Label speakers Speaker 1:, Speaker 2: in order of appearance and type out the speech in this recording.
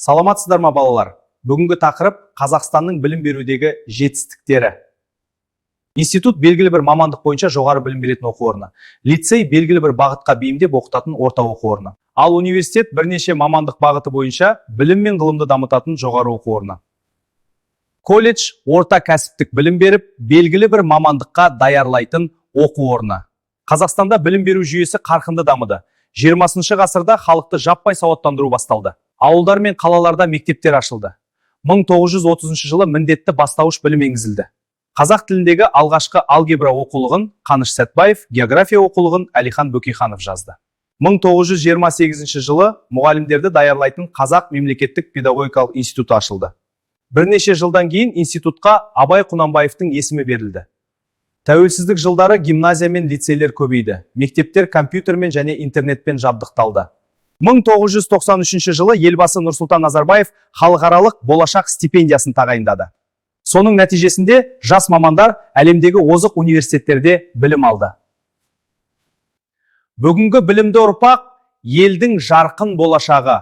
Speaker 1: Саламатсыздар ма балалар? Бүгінгі тақырып Қазақстанның білім берудегі жетістіктері. Институт белгілі бір мамандық бойынша жоғары білім беретін оқу орны. Лицей белгілі бір бағытқа бейімдеп оқытатын орта оқу орны. Ал университет бірнеше мамандық бағыты бойынша білім мен ғылымды дамытатын жоғары оқу орны. Колледж орта кәсіптік білім беріп, белгілі бір мамандыққа даярлайтын оқу орны. Қазақстанда білім беру жүйесі қарқынды дамыды. 20 ғасырда халықты жаппай сауаттандыру басталды. Ауылдар мен қалаларда мектептер ашылды. 1930 жылы міндетті бастауыш білім енгізілді. Қазақ тіліндегі алғашқы алгебра оқулығын Қаныш Сәтбаев, география оқулығын Әлихан Бөкейханов жазды. 1928 жылы мұғалімдерді даярлайтын Қазақ мемлекеттік педагогикалық институты ашылды. Бірнеше жылдан кейін институтқа Абай Құнанбаевтың есімі берілді. Тәуелсіздік жылдары гимназия мен лицейлер көбейді. Мектептер компьютермен және интернетпен жабдықталды. 1993 жылы елбасы Нұрсұлтан Назарбаев халықаралық болашақ стипендиясын тағайындады. Соның нәтижесінде жас мамандар әлемдегі озық университеттерде білім алды. Бүгінгі білімді ұрпақ елдің жарқын болашағы.